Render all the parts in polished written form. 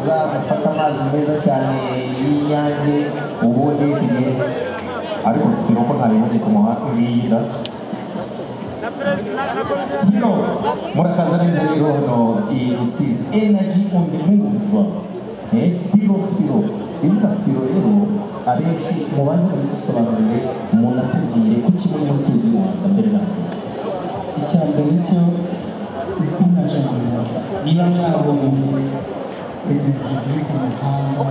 kuza gufata amazi meza cyane y'inyange ubundi tugiye ariko sipiro ko ntabibonye ku muhanda ngiyi sipiro murakaza neza rero hano i Rusizi energy on the move sipiro izina sipiro rero abenshi mubaze kudusobanurire munatubwire ku kimwe muri cyo gihugu mbere na mbere icya mbere cyo niba mwabonye ibintu ziri ku muhanda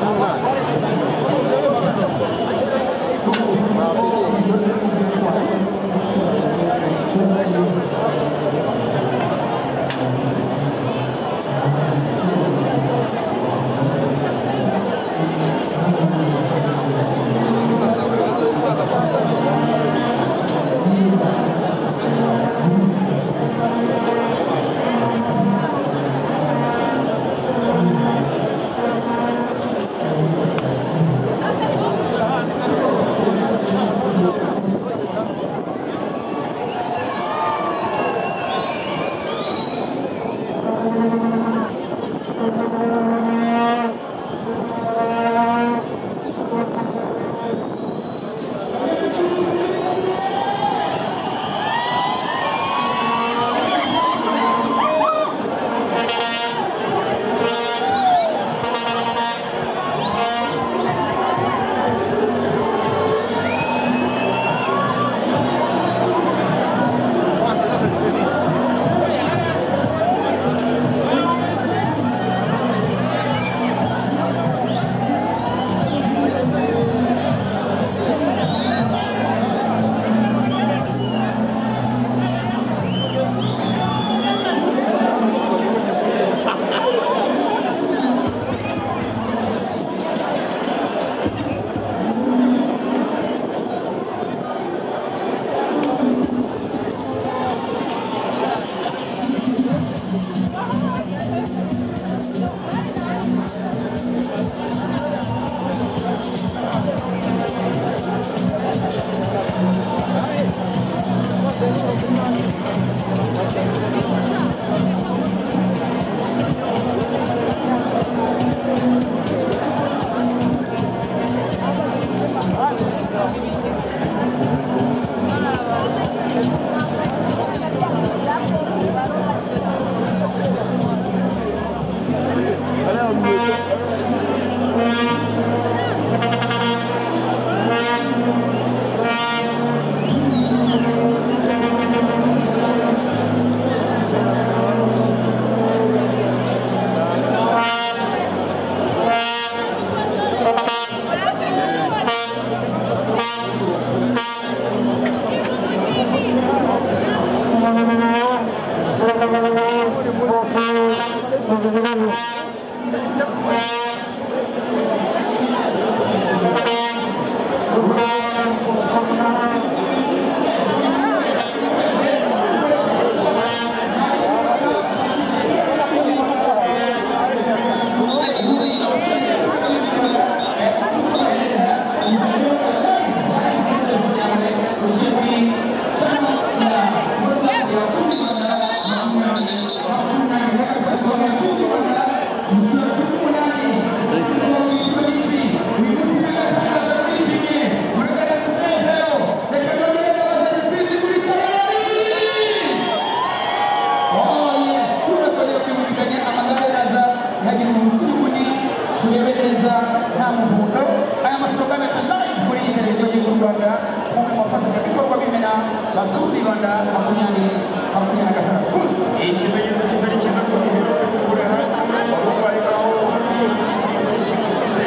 I'm gaca live kuri iyi televiziyo y'u Rwanda nk'uko abafatanyabikorwa b'imena batsundi Rwanda 2026 gusa ikimenyetso kitari cyiza ko giheruka gukuraho abarwayi baho ikigo kimusize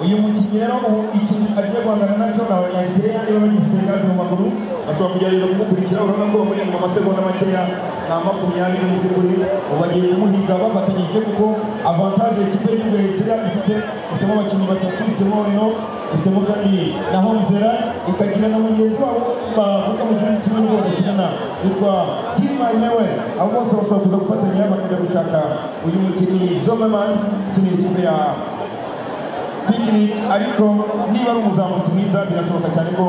uyu mukinnyi rero ikintu agiye guhangana nacyo ni abanyagiteriya niba bagifite gaze mu maguru bashobora kugerageza kumukurikira urabona ko bamuri mu masegonda makeya na 20 mu by'ukuri ubu bagiye kumuhiga bafatanyije kuko avantage ikipe y'igihugu ya Eritrea ifitemo abakinnyi batatu ifitemo ino ifitemo kandi na Honzera ikagira na mugenzi wabo bavuga mu gihugu kimwe n'uwo bakinana witwa Timaimewe abo bose bashobora kuza gufatanya bakajya gushaka uyu mukinnyi Zomerman ukinira ikipe ya Picnic ariko niba ari umuzamutsi mwiza birashoboka cyane ko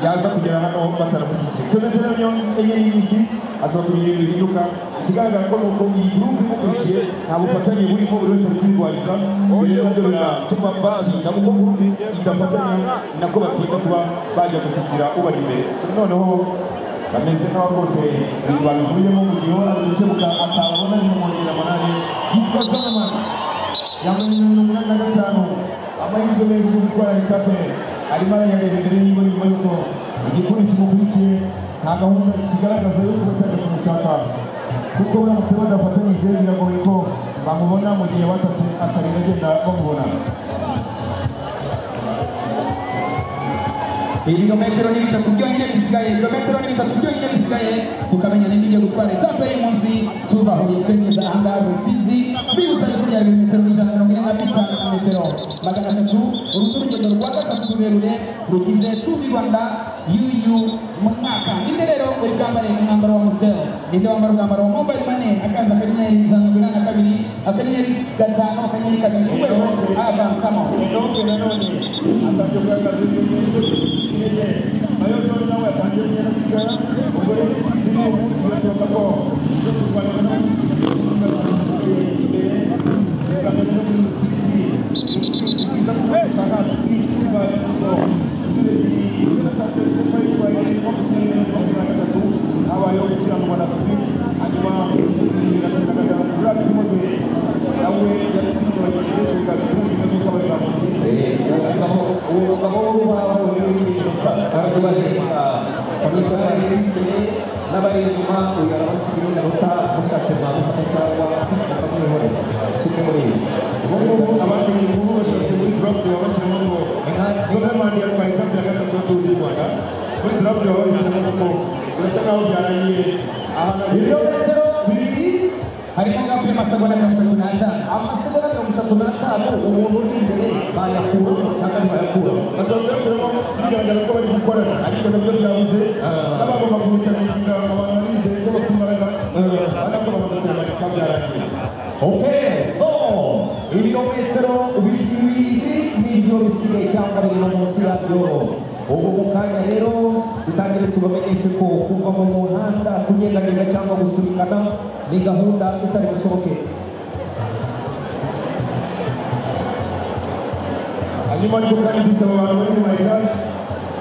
yaza kugera hano bataramushyigikiye cyo rero enye y'isi ashobora kugira ibintu bihinduka ikigaragara ko nuko iyi groupe imukurikiye nta bufatanye burimo buri wese ari kwirwariza mbere nabyo biratuma bazinda kuko groupe idafatanya nako batinda kuba bajya gushyikira ubari imbere noneho bameze nk'aho rwose ibintu babivuyemo mu gihe ari gukemuka atababona bimumwongera amanani yitwa Zomerman yambaye 85 amahirwe menshi yo gutwara etape arimo arayareba imbere yiwe nyuma y'uko igikundi kimukurikiye nta gahunda kigaragaza yo kuba cyajya kumushaka kuko baramutse badafatanyije biragoye ko bamubona mu gihe batatse akarira agenda bamubona ibirometero ni bitatu byonyine bisigaye ibirometero ni bitatu byonyine bisigaye tukamenya n'indi gutwara etape y'umunsi tubahuye twerekeza ahangaha Rusizi bibutsa ko byari ibirometero 145 metero 300 uru rugendo rwa gatatu rurerure rugize Tour du Rwanda y'uyu mwaka ninde rero uri bwambare umwambaro wa Amstel ninde wambara umwambaro wa Mobile Money akaza akanyenyeri 182 akanyenyeri 5 akanyenyeri 2 urwego avansamo none nanone atanje kugaragaza ibimenyetso nayo rero nawe yatangiye kugenda sigara ubwo rero ni umunsi birashoboka ko zo kurwana imbere kamera no muri habayeho gukiranwa na Smith hanyuma Brad Moze nawe yatsinze abagenzi be kugaruka n'uko bazamutse uwo mugabo w'urubaho n'abari inyuma uyu arabasigira inota mushatse mwamufata cyangwa amasegonda 35. amasegonda 35 umuntu uri imbere bayakura cyangwa bayakura bashobora kureba bigaragara ko bari gukorana ariko nabyo byabuze n'abagomba guhutana ingingo abantu bizeye ko batumaraga banako bamaze byarangiye. Okay, so ibirometero bibiri nibyo bisigaye cyangwa biri no munsi yabyo. Ubu mu kanya rero dutangire tubamenyeshe ko kuva mu muhanda kugendagenda cyangwa gusubikana ni gahunda itari bushoboke. hanyuma ariko kandi dusaba abantu bari mu mayitaje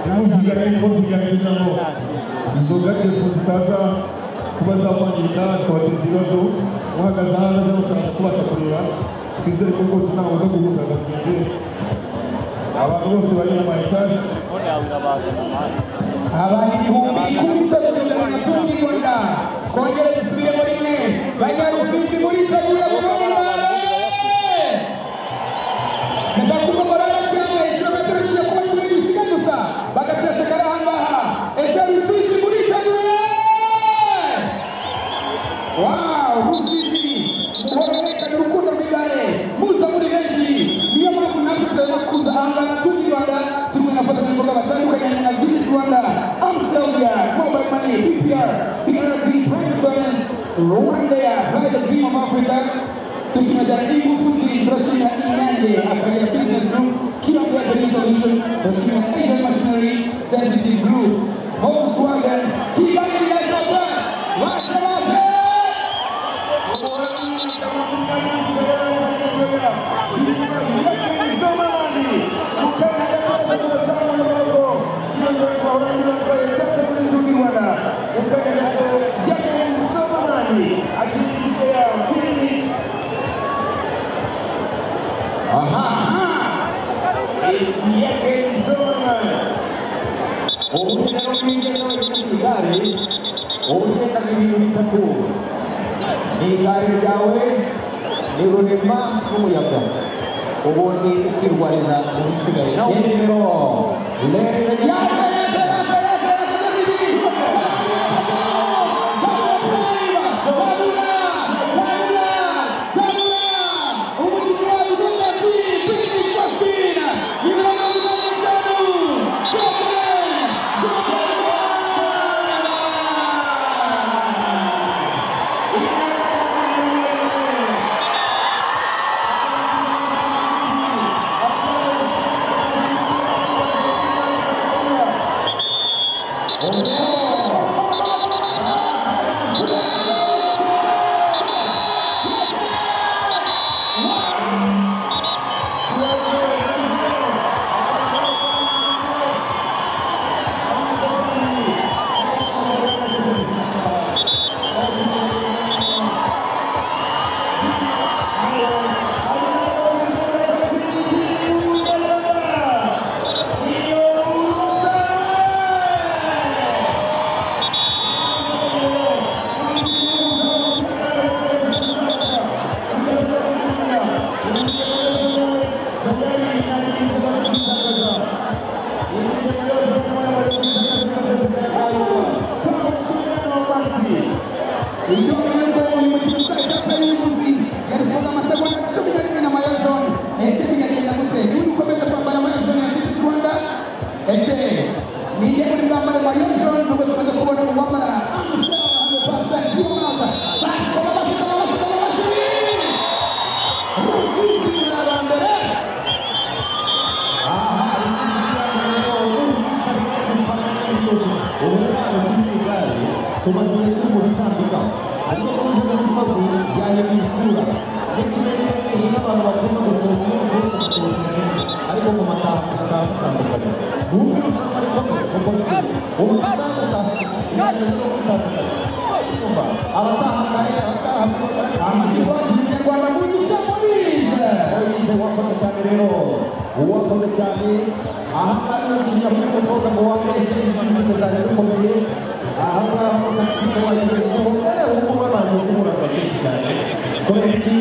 ntubyigane ko kugira ngo inzoga zitaza kuba zakwangirika tubateza ibibazo uhagaze hanze ushaka kubasha kureba twizere ko rwose ntawe uza guhutaza mugenzi abantu bose bari mu mayitaje abantu ibihumbi kuri na cumi Rwanda kongera dusubire muri mwe banyarusizi muri tabura Rwanda ndakuko barara cyane kilometero kijya kuba kimwe gisigaye gusa bagasesekara ahangaha ese rusizi muri tabura. Wow, rusizi muhorekana urukundo rw'igare muza muri benshi niyo mpamvu natwe tuzajya kuza ahangaha turi Rwanda turimo n'abafatanyabikorwa batandukanye na Visit Rwanda, Amsterdam, Mobile Money, BPR, BRD, Prime Insurance, Rwanda, Fly the Dream of Africa. Tushimajara Ibufuki, Turashima Inyange, Akagera Business Group, Kirambia Business Solution, Turashima Asian Machinery, Sensitive Group, Volkswagen, Kibani Lazata, Wasalata. igare ryawe nirurema n'umuyaga ubundi ukirwariza mu bisigaye nawe rero tumaze tubura itambika ariko tuje mu misozi yaje isura n'ikirere n'abantu bakunda gusohoka gusohokera ariko mu mataha atandukanye n'ubwo irushanwa rikomeye kuko ubutaha abataha kare abataha amashyirwa kinyarwanda mu gishamurize wakoze cyane rero uwakoze cyane aha kandi ikinyarwanda umutoza ngo wameshe inzitizi zari zikomeye aha ngaha mu kigo wagezeho ubu babanza kumuraza cyane kubera iki